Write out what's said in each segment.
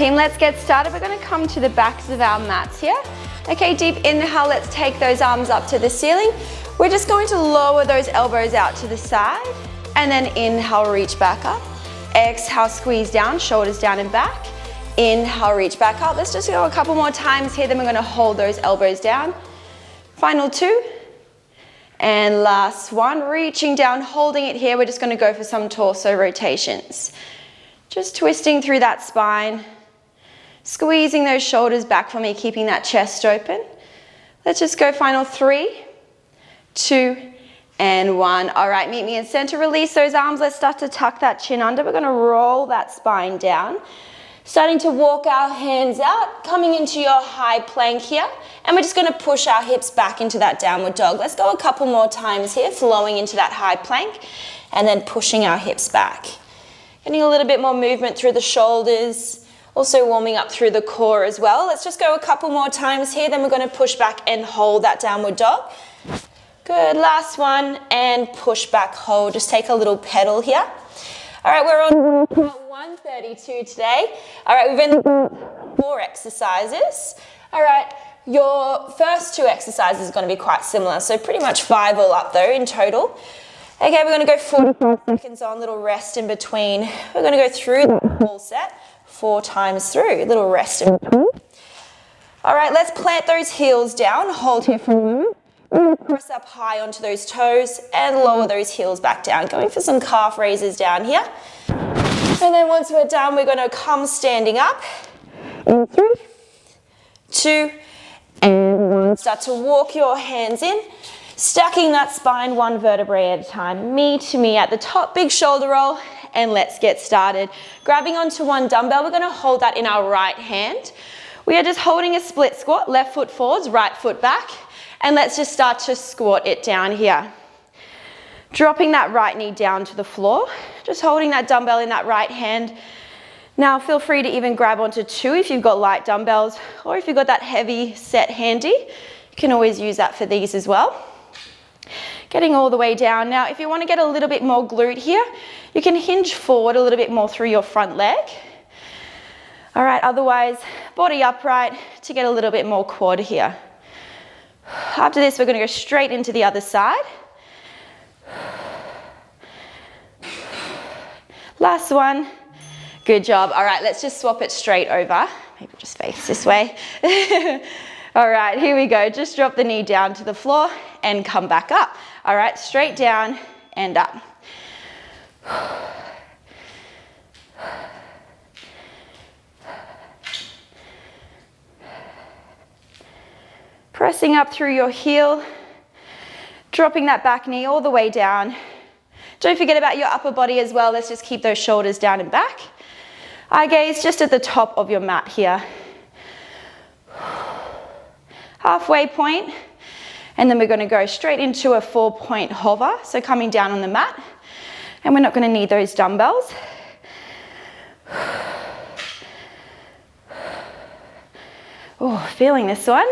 team, let's get started. We're going to come to the backs of our mats here. Okay, deep inhale, let's take those arms up to the ceiling. We're just going to lower those elbows out to the side, and then inhale, reach back up. Exhale, squeeze down, shoulders down and back. Inhale, reach back up. Let's just go a couple more times here, then we're going to hold those elbows down. Final two. And last one, reaching down, holding it here. We're just going to go for some torso rotations. Just twisting through that spine, squeezing those shoulders back for me, keeping that chest open. Let's just go final 3, 2, and 1. All right, meet me in center, release those arms. Let's start to tuck that chin under. We're going to roll that spine down. Starting to walk our hands out, coming into your high plank here. And we're just going to push our hips back into that downward dog. Let's go a couple more times here, flowing into that high plank, and then pushing our hips back. Getting a little bit more movement through the shoulders, also warming up through the core as well. Let's just go a couple more times here, then we're going to push back and hold that downward dog. Good, last one, and push back, hold. Just take a little pedal here. All right, we're on workout 132 today. All right, we've been doing 4 exercises. All right, your first 2 exercises are going to be quite similar, so pretty much 5 all up though in total. Okay, we're going to go 45 seconds on, little rest in between. We're going to go through the whole set 4 times through, little rest in between. All right, let's plant those heels down, hold here for a moment. We're going to press up high onto those toes and lower those heels back down. Going for some calf raises down here. And then once we're done, we're going to come standing up. In 3, 2, and 1. Start to walk your hands in, stacking that spine 1 vertebrae at a time. Me to me at the top, big shoulder roll, and let's get started. Grabbing onto 1 dumbbell, we're going to hold that in our right hand. We are just holding a split squat, left foot forwards, right foot back. And let's just start to squat it down here. Dropping that right knee down to the floor. Just holding that dumbbell in that right hand. Now feel free to even grab onto 2 if you've got light dumbbells, or if you've got that heavy set handy, you can always use that for these as well. Getting all the way down. Now if you want to get a little bit more glute here, you can hinge forward a little bit more through your front leg. All right, otherwise body upright to get a little bit more quad here. After this, we're going to go straight into the other side. Last one. Good job. All right, let's just swap it straight over. Maybe just face this way. All right, here we go. Just drop the knee down to the floor and come back up. All right, straight down and up. Pressing up through your heel, dropping that back knee all the way down. Don't forget about your upper body as well. Let's just keep those shoulders down and back. Eye gaze just at the top of your mat here. Halfway point, and then we're going to go straight into a 4-point hover, so coming down on the mat, and we're not going to need those dumbbells. Oh, feeling this one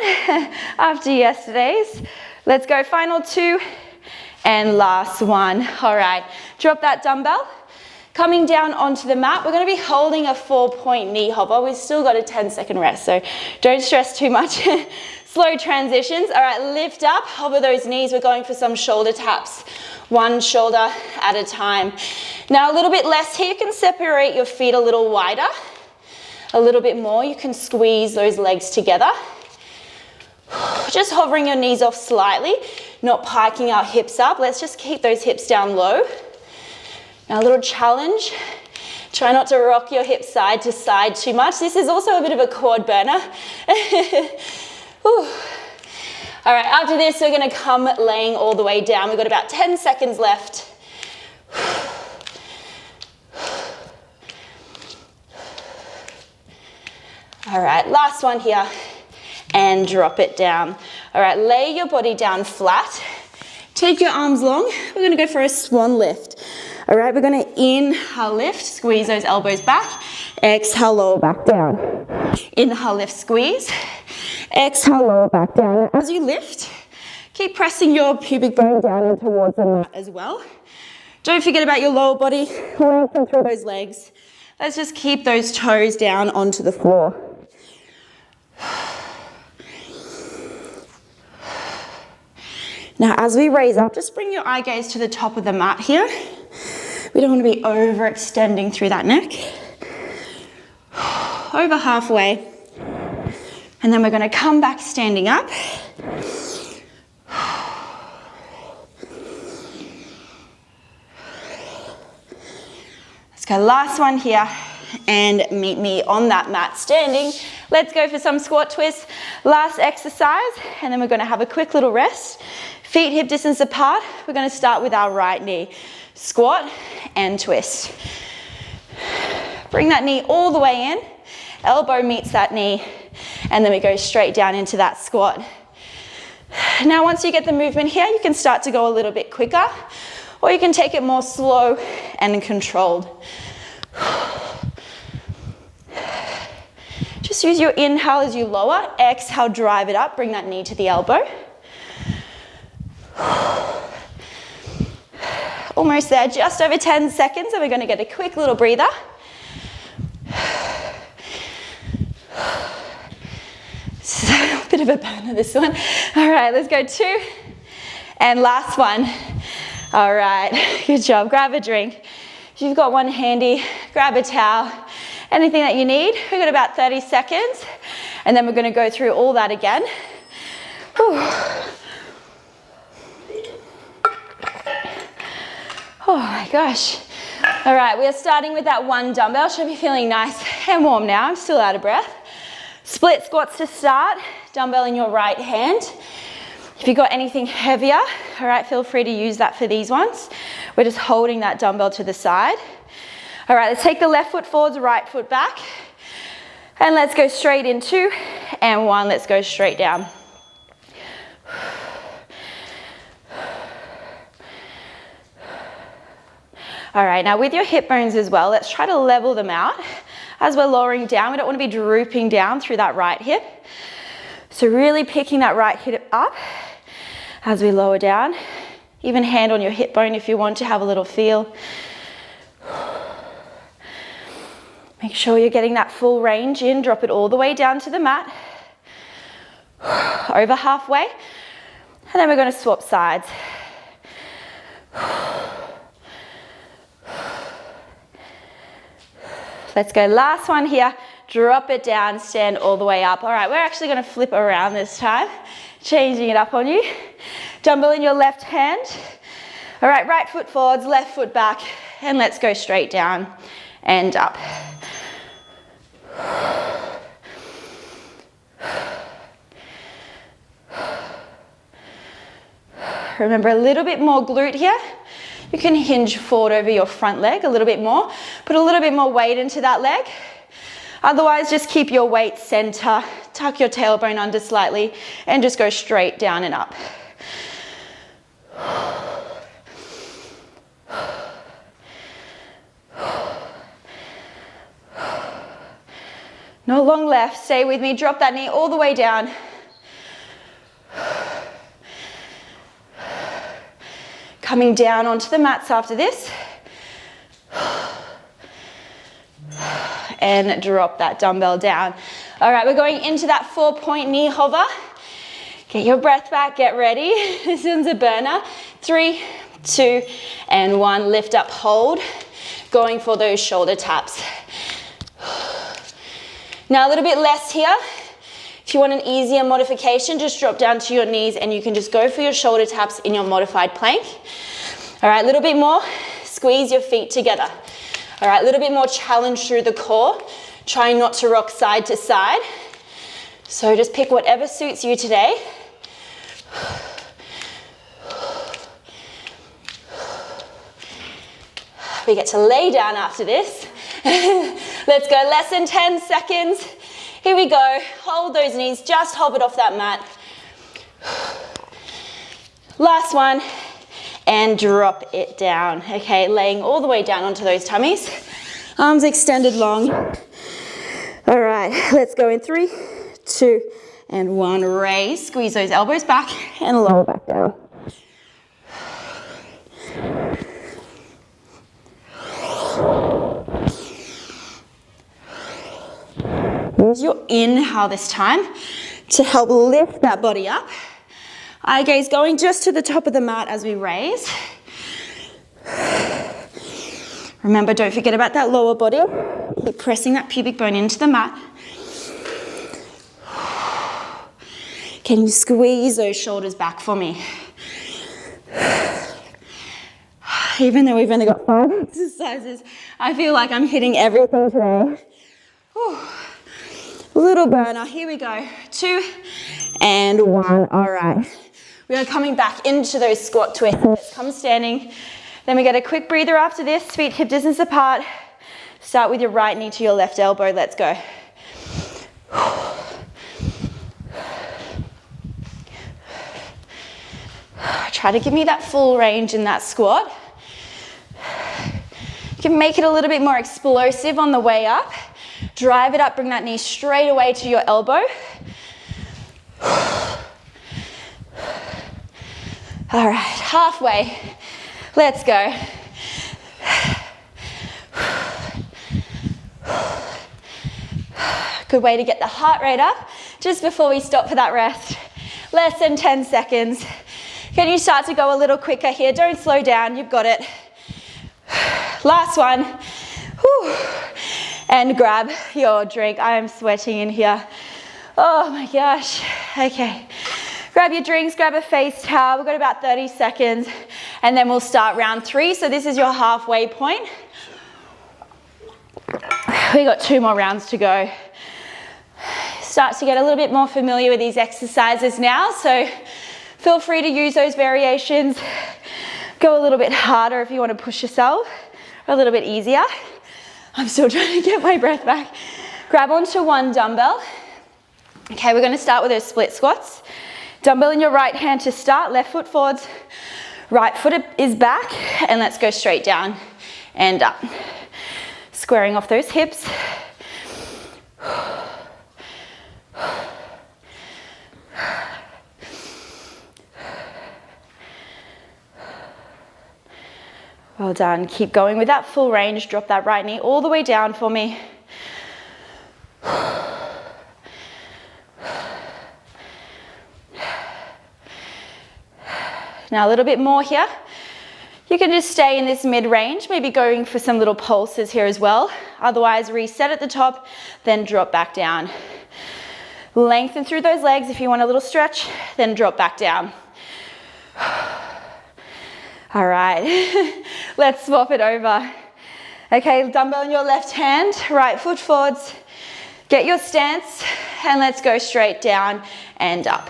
after yesterday's. Let's go final 2 and last one. All right, drop that dumbbell. Coming down onto the mat, we're going to be holding a 4-point knee hopper. We've still got a 10-second rest, so don't stress too much. Slow transitions. All right, lift up, hover those knees. We're going for some shoulder taps, 1 shoulder at a time. Now a little bit less here. You can separate your feet a little wider. A little bit more, you can squeeze those legs together. Just hovering your knees off slightly, not piking our hips up. Let's just keep those hips down low. Now a little challenge. Try not to rock your hips side to side too much. This is also a bit of a quad burner. All right, after this, we're gonna come laying all the way down. We've got about 10 seconds left. All right, last one here, and drop it down. All right, lay your body down flat. Take your arms long. We're gonna go for a swan lift. All right, we're gonna inhale, lift, squeeze those elbows back. Exhale, lower back down. Inhale, lift, squeeze. Exhale, lower back down. As you lift, keep pressing your pubic bone down and towards the mat as well. Don't forget about your lower body, lengthen through those legs. let's just keep those toes down onto the floor. Now, as we raise up, just bring your eye gaze to the top of the mat here. We don't want to be overextending through that neck. Over halfway. And then we're going to come back standing up. Let's go, last one here, and meet me on that mat standing. Let's go for some squat twists. Last exercise, and then we're going to have a quick little rest. Feet hip distance apart. We're going to start with our right knee. Squat and twist. Bring that knee all the way in. Elbow meets that knee, and then we go straight down into that squat. Now, once you get the movement here, you can start to go a little bit quicker, or you can take it more slow and controlled. Just use your inhale as you lower, exhale, drive it up, bring that knee to the elbow. Almost there, just over 10 seconds, and we're going to get a quick little breather. So a bit of a burner, this one. All right, let's go 2. And last one. All right, good job. Grab a drink. If you've got one handy, grab a towel. Anything that you need. We've got about 30 seconds. And then we're going to go through all that again. Whew. Oh my gosh. All right, we are starting with that one dumbbell. Should be feeling nice and warm now. I'm still out of breath. Split squats to start. Dumbbell in your right hand. If you've got anything heavier, all right, feel free to use that for these ones. We're just holding that dumbbell to the side. All right, let's take the left foot forwards, right foot back. And let's go straight in 2 and 1. Let's go straight down. All right, now with your hip bones as well, let's try to level them out. As we're lowering down, we don't want to be drooping down through that right hip. So really picking that right hip up as we lower down. Even hand on your hip bone if you want to have a little feel. Make sure you're getting that full range in. Drop it all the way down to the mat. Over halfway. And then we're going to swap sides. Let's go, last one here. Drop it down, stand all the way up. All right, we're actually going to flip around this time. Changing it up on you. Dumbbell in your left hand. All right, right foot forwards, left foot back. And let's go straight down and up. Remember, a little bit more glute here. You can hinge forward over your front leg a little bit more. Put a little bit more weight into that leg. Otherwise, just keep your weight center. Tuck your tailbone under slightly and just go straight down and up. Not long left. Stay with me. Drop that knee all the way down. Coming down onto the mats after this. And drop that dumbbell down. All right, we're going into that 4-point knee hover. Get your breath back, get ready. This one's a burner. 3, 2, and 1. Lift up, hold. Going for those shoulder taps. Now a little bit less here. If you want an easier modification, just drop down to your knees and you can just go for your shoulder taps in your modified plank. All right, a little bit more. Squeeze your feet together. All right, a little bit more challenge through the core. Try not to rock side to side. So just pick whatever suits you today. We get to lay down after this. Let's go, less than 10 seconds. Here we go, hold those knees, just hop it off that mat. Last one, and drop it down. Okay, laying all the way down onto those tummies. Arms extended long. All right, let's go in 3, 2, and 1. Raise, squeeze those elbows back and lower back down. Use your inhale this time to help lift that body up. Eye gaze going just to the top of the mat as we raise. Remember, don't forget about that lower body. Keep pressing that pubic bone into the mat. Can you squeeze those shoulders back for me? Even though we've only got 5 exercises, I feel like I'm hitting everything today. Whew. Little burner, here we go. 2 and 1, all right. We are coming back into those squat twists. Let's come standing. Then we get a quick breather after this, feet hip distance apart. Start with your right knee to your left elbow, let's go. Try to give me that full range in that squat. You can make it a little bit more explosive on the way up. Drive it up, bring that knee straight away to your elbow. All right, halfway. Let's go. Good way to get the heart rate up just before we stop for that rest. Less than 10 seconds. Can you start to go a little quicker here? Don't slow down, you've got it. Last one. Whew. And grab your drink. I am sweating in here. Oh my gosh. Okay. Grab your drinks, grab a face towel. We've got about 30 seconds and then we'll start round 3. So this is your halfway point. We got 2 more rounds to go. Start to get a little bit more familiar with these exercises now. So feel free to use those variations. Go a little bit harder if you want to push yourself, or a little bit easier. I'm still trying to get my breath back. Grab onto 1 dumbbell. Okay, we're going to start with those split squats. Dumbbell in your right hand to start, left foot forwards, right foot is back, and let's go straight down and up. Squaring off those hips. Well done. Keep going with that full range. Drop that right knee all the way down for me. Now a little bit more here. You can just stay in this mid-range, maybe going for some little pulses here as well. Otherwise, reset at the top, then drop back down. Lengthen through those legs if you want a little stretch, then drop back down. All right, let's swap it over. Okay, dumbbell in your left hand, right foot forwards. Get your stance, and let's go straight down and up.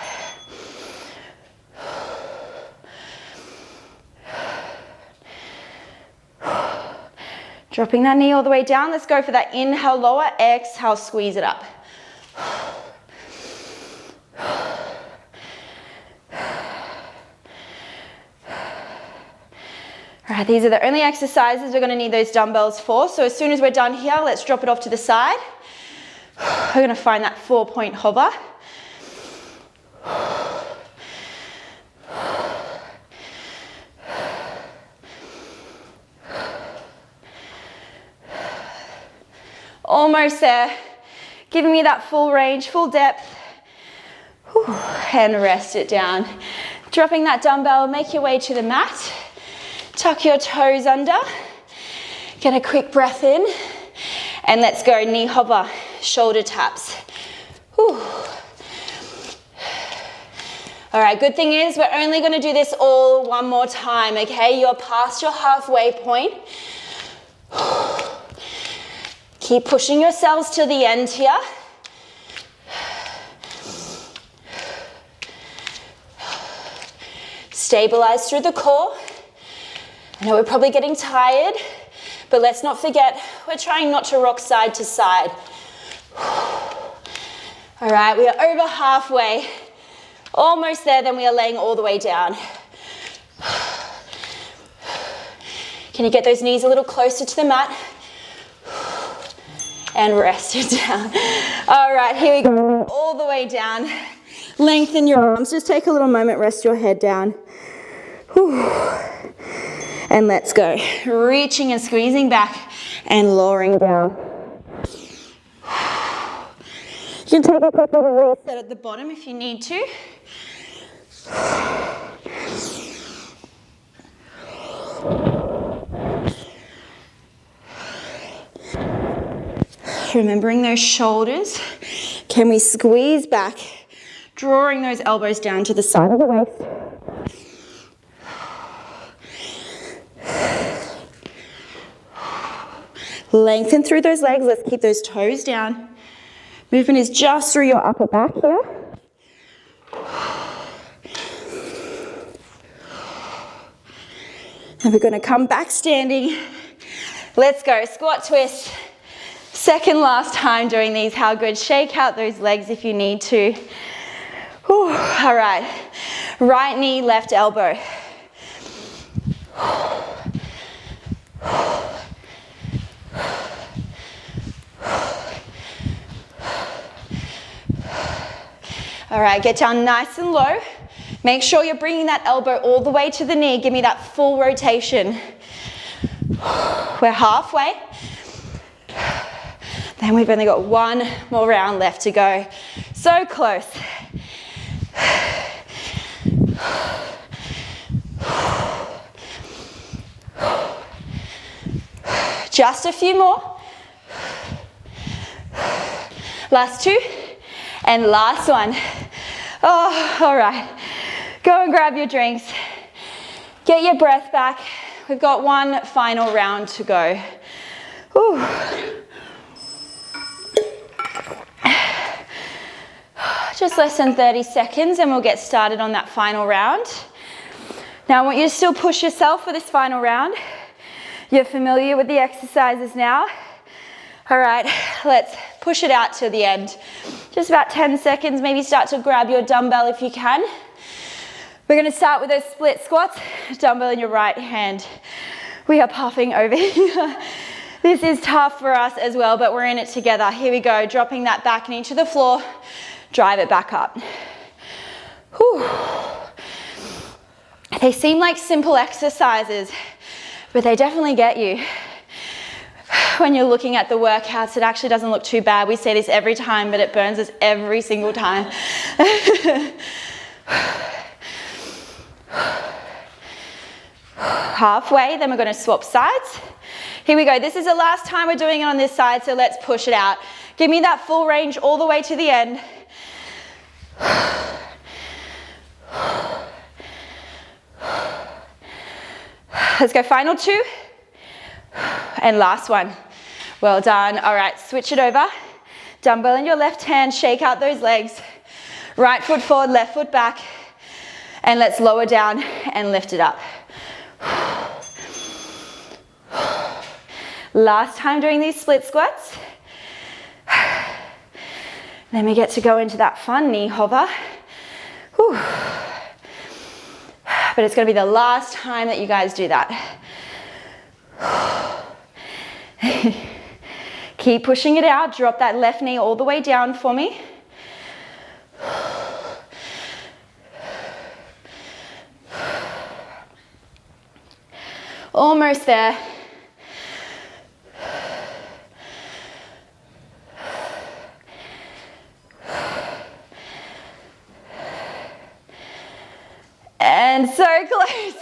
Dropping that knee all the way down. Let's go for that inhale, lower, exhale, squeeze it up. All right, these are the only exercises we're going to need those dumbbells for. So as soon as we're done here, let's drop it off to the side. We're going to find that 4-point hover. Almost there. Giving me that full range, full depth. Whew. And rest it down. Dropping that dumbbell, make your way to the mat. Tuck your toes under. Get a quick breath in. And let's go knee hover, shoulder taps. Whew. All right, good thing is we're only going to do this all one more time, okay? You're past your halfway point. Keep pushing yourselves to the end here. Stabilize through the core. I know we're probably getting tired, but let's not forget, we're trying not to rock side to side. All right, we are over halfway. Almost there, then we are laying all the way down. Can you get those knees a little closer to the mat? And rest it down. All right, here we go. All the way down. Lengthen your arms. Just take a little moment, rest your head down. Whew. And let's go. Reaching and squeezing back and lowering down. You can take a quick little reset at the bottom if you need to. Remembering those shoulders. Can we squeeze back, drawing those elbows down to the side of the waist. Lengthen through those legs. Let's keep those toes down. Movement is just through your upper back here. And we're going to come back standing. Let's go. Squat twist. Second last time doing these. How good. Shake out those legs if you need to. Whew. All right. Right knee, left elbow. All right, get down nice and low. Make sure you're bringing that elbow all the way to the knee. Give me that full rotation. We're halfway. Then we've only got one more round left to go. So close. Just a few more. Last two. And last one. Oh, all right. Go and grab your drinks. Get your breath back. We've got one final round to go. Whew. Just less than 30 seconds and we'll get started on that final round. Now I want you to still push yourself for this final round. You're familiar with the exercises now. All right, let's push it out to the end. Just about 10 seconds, maybe start to grab your dumbbell if you can. We're gonna start with those split squats, dumbbell in your right hand. We are puffing over here. This is tough for us as well, but we're in it together. Here we go, dropping that back knee to the floor, drive it back up. Whew. They seem like simple exercises, but they definitely get you. When you're looking at the workouts, it actually doesn't look too bad. We say this every time, but it burns us every single time. Halfway, then we're going to swap sides. Here we go. This is the last time we're doing it on this side, so let's push it out. Give me that full range all the way to the end. Let's go final two. And last one. Well done. All right, switch it over. Dumbbell in your left hand, shake out those legs. Right foot forward, left foot back. And let's lower down and lift it up. Last time doing these split squats. Then we get to go into that fun knee hover. Whew. But it's going to be the last time that you guys do that. Keep pushing it out. Drop that left knee all the way down for me. Almost there. And so close.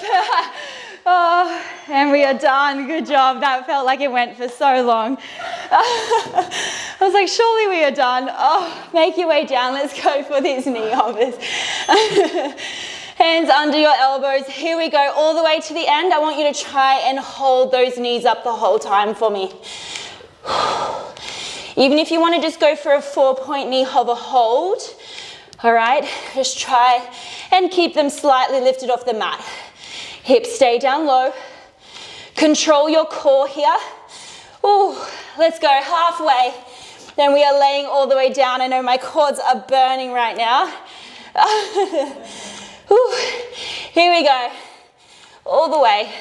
Oh, and we are done. Good job. That felt like it went for so long. I was like, surely we are done. Oh, make your way down. Let's go for these knee hovers. Hands under your elbows. Here we go, all the way to the end. I want you to try and hold those knees up the whole time for me. Even if you want to just go for a 4-point knee hover hold, all right, just try and keep them slightly lifted off the mat. Hips stay down low. Control your core here. Ooh, let's go halfway. Then we are laying all the way down. I know my quads are burning right now. Ooh, here we go. All the way.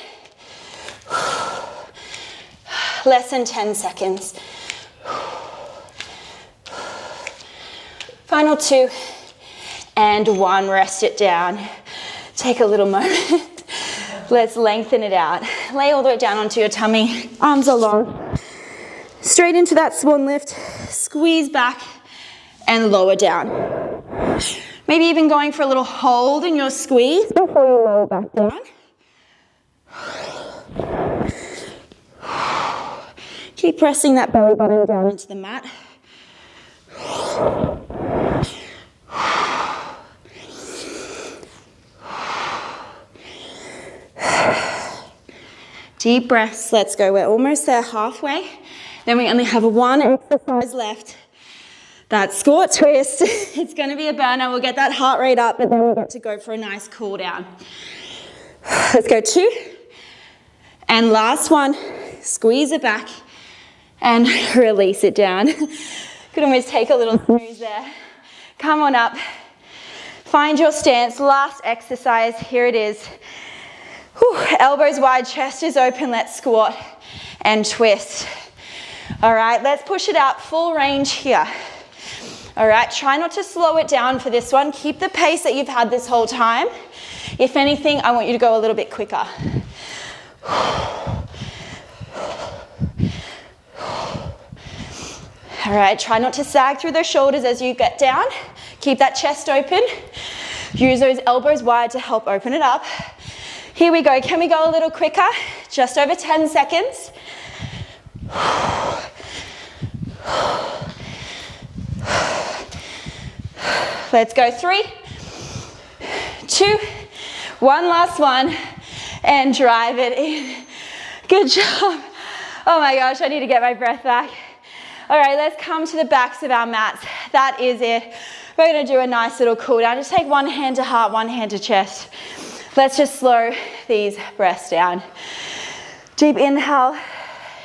Less than 10 seconds. Final two. And one, rest it down. Take a little moment. Let's lengthen it out. Lay all the way down onto your tummy. Arms are long. Straight into that swan lift. Squeeze back and lower down. Maybe even going for a little hold in your squeeze before you lower back down. Keep pressing that belly button down into the mat. Deep breaths, let's go. We're almost there, halfway. Then we only have one exercise left. That squat twist. It's gonna be a burner. We'll get that heart rate up, but then we get to go for a nice cool down. Let's go 2. And last one, squeeze it back and release it down. Could almost take a little snooze there. Come on up. Find your stance. Last exercise, here it is. Whew. Elbows wide, chest is open. Let's squat and twist. All right, let's push it out, full range here. All right, try not to slow it down for this one. Keep the pace that you've had this whole time. If anything, I want you to go a little bit quicker. All right, try not to sag through those shoulders as you get down. Keep that chest open. Use those elbows wide to help open it up. Here we go. Can we go a little quicker? Just over 10 seconds. Let's go 3, 2, 1 last one, and drive it in. Good job. Oh my gosh, I need to get my breath back. All right, let's come to the backs of our mats. That is it. We're gonna do a nice little cool down. Just take one hand to heart, one hand to chest. Let's just slow these breaths down. Deep inhale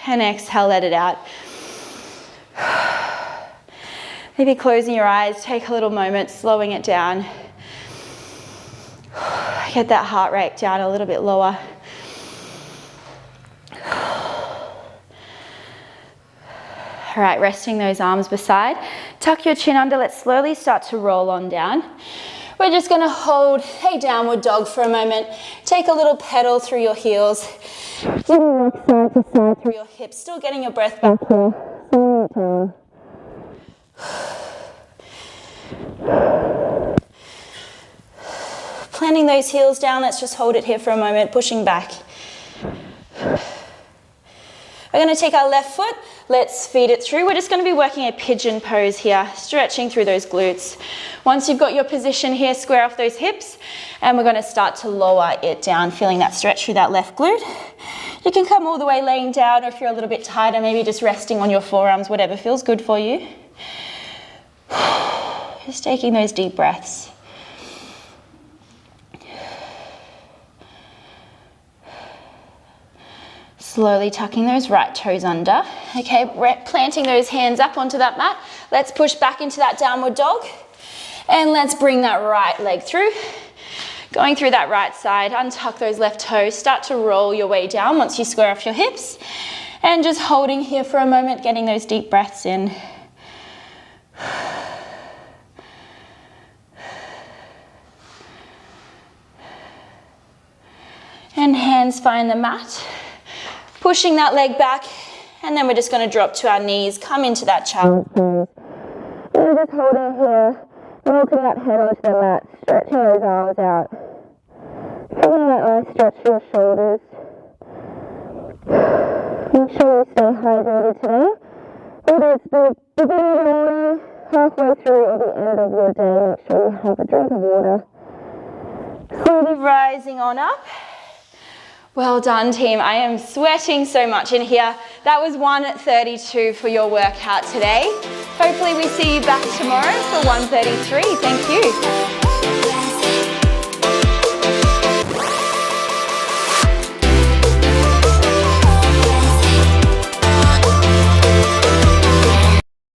and exhale, let it out. Maybe closing your eyes, take a little moment, slowing it down. Get that heart rate down a little bit lower. All right, resting those arms beside. Tuck your chin under. Let's slowly start to roll on down. We're just gonna hold a downward dog for a moment. Take a little pedal through your heels. Rock side to side through your hips. Still getting your breath back here. Slowing it down. Planting those heels down. Let's just hold it here for a moment, pushing back. We're going to take our left foot, let's feed it through. We're just going to be working a pigeon pose here, stretching through those glutes. Once you've got your position here, square off those hips, and we're going to start to lower it down, feeling that stretch through that left glute. You can come all the way laying down, or if you're a little bit tighter, maybe just resting on your forearms, whatever feels good for you. Just taking those deep breaths. Slowly tucking those right toes under. Okay, planting those hands up onto that mat. Let's push back into that downward dog. And let's bring that right leg through. Going through that right side, untuck those left toes. Start to roll your way down once you square off your hips. And just holding here for a moment, getting those deep breaths in. And hands find the mat. Pushing that leg back, and then we're just going to drop to our knees, come into that child's pose. And just hold it here, walking that head onto the mat, stretching those arms out. Feeling that nice stretch to your shoulders. Make sure you stay hydrated today. Whether it's the beginning of the morning, halfway through, or the end of your day, make sure you have a drink of water. Slowly rising on up. Well done, team. I am sweating so much in here. That was 132 for your workout today. Hopefully we see you back tomorrow for 133. Thank you.